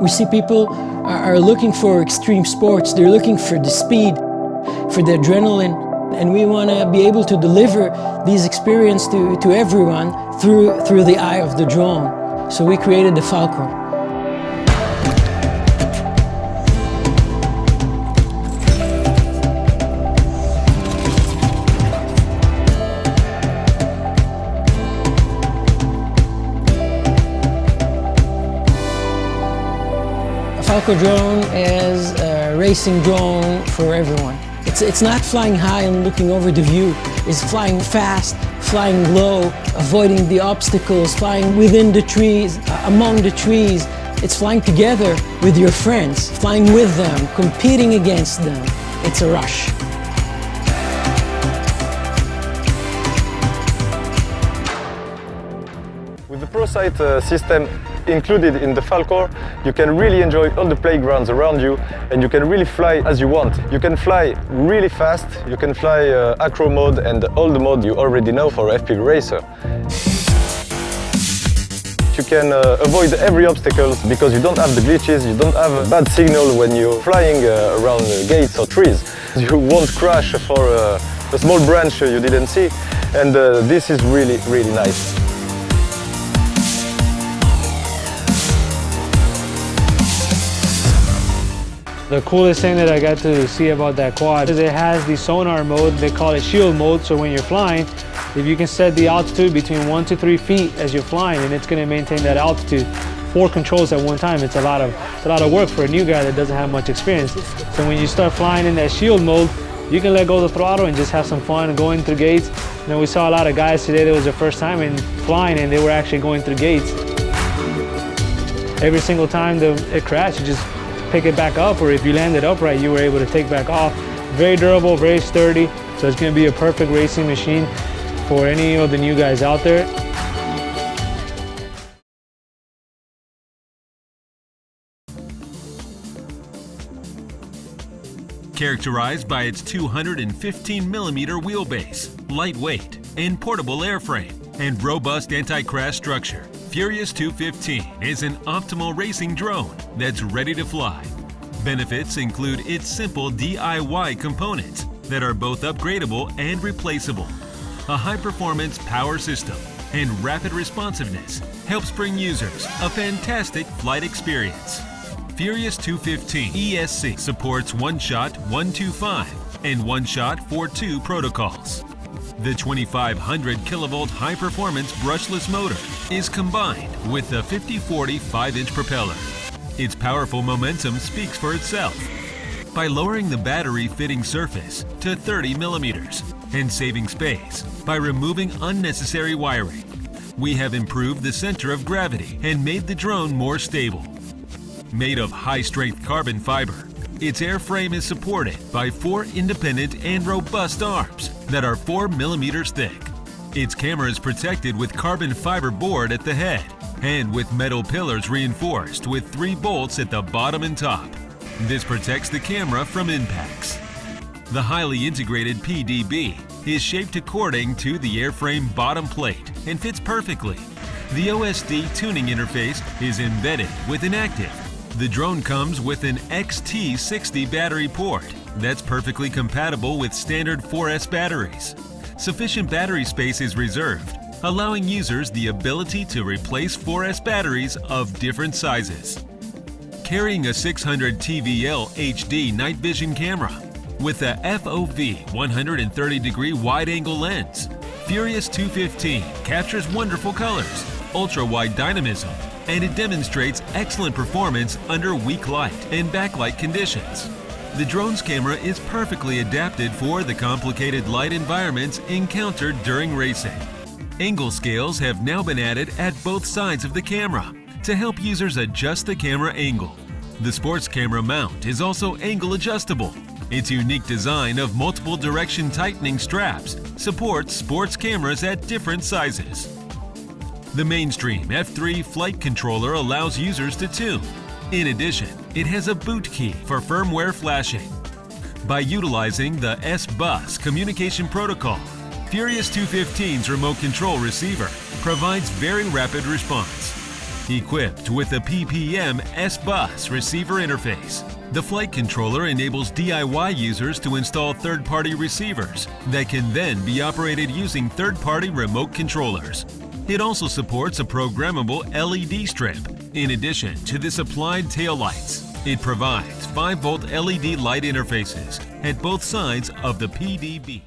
We see people are looking for extreme sports. They're looking for the speed, for the adrenaline, and we want to be able to deliver these experiences to everyone through the eye of the drone. So we created the Falco. Falco drone is a racing drone for everyone. It's not flying high and looking over the view. It's flying fast, flying low, avoiding the obstacles, flying within the trees, among the trees. It's flying together with your friends, flying with them, competing against them. It's a rush. With the ProSight system included in the Falco, you can really enjoy all the playgrounds around you, and you can really fly as you want. You can fly really fast, you can fly acro mode and all the mode you already know for FPV Racer. You can avoid every obstacle because you don't have the glitches, you don't have a bad signal when you're flying around gates or trees. You won't crash for a small branch you didn't see, and this is really, really nice. The coolest thing that I got to see about that quad is it has the sonar mode. They call it shield mode. So when you're flying, if you can set the altitude between 1 to 3 feet as you're flying, and it's going to maintain that altitude. 4 controls at one time. It's a lot of work for a new guy that doesn't have much experience. So when you start flying in that shield mode, you can let go of the throttle and just have some fun going through gates. You know, we saw a lot of guys today that was their first time in flying, and they were actually going through gates. Every single time it crashed, you just pick it back up, or if you landed upright, you were able to take back off. Very durable, very sturdy, so it's going to be a perfect racing machine for any of the new guys out there. Characterized by its 215mm wheelbase, lightweight and portable airframe, and robust anti-crash structure, Furious 215 is an optimal racing drone that's ready to fly. Benefits include its simple DIY components that are both upgradable and replaceable. A high-performance power system and rapid responsiveness helps bring users a fantastic flight experience. Furious 215 ESC supports oneshot 125 and oneshot 42 protocols. The 2500 kilovolt high-performance brushless motor is combined with the 50/40 5-inch propeller. Its powerful momentum speaks for itself. By lowering the battery fitting surface to 30mm and saving space by removing unnecessary wiring, we have improved the center of gravity and made the drone more stable. Made of high-strength carbon fiber, its airframe is supported by 4 independent and robust arms that are 4mm thick. Its camera is protected with carbon fiber board at the head and with metal pillars reinforced with 3 bolts at the bottom and top. This protects the camera from impacts. The highly integrated PDB is shaped according to the airframe bottom plate and fits perfectly. The OSD tuning interface is embedded with an active. The drone comes with an XT60 battery port that's perfectly compatible with standard 4S batteries. Sufficient battery space is reserved, allowing users the ability to replace 4S batteries of different sizes. Carrying a 600 TVL HD night vision camera with a FOV 130-degree wide-angle lens, Furious 215 captures wonderful colors, ultra-wide dynamism, and it demonstrates excellent performance under weak light and backlight conditions. The drone's camera is perfectly adapted for the complicated light environments encountered during racing. Angle scales have now been added at both sides of the camera to help users adjust the camera angle. The sports camera mount is also angle adjustable. Its unique design of multiple direction tightening straps supports sports cameras at different sizes. The mainstream F3 flight controller allows users to tune. In addition, it has a boot key for firmware flashing. By utilizing the S-Bus communication protocol, Furious 215's remote control receiver provides very rapid response. Equipped with the PPM S-Bus receiver interface, the flight controller enables DIY users to install third-party receivers that can then be operated using third-party remote controllers. It also supports a programmable LED strip. In addition to the supplied taillights, it provides 5-volt LED light interfaces at both sides of the PDB.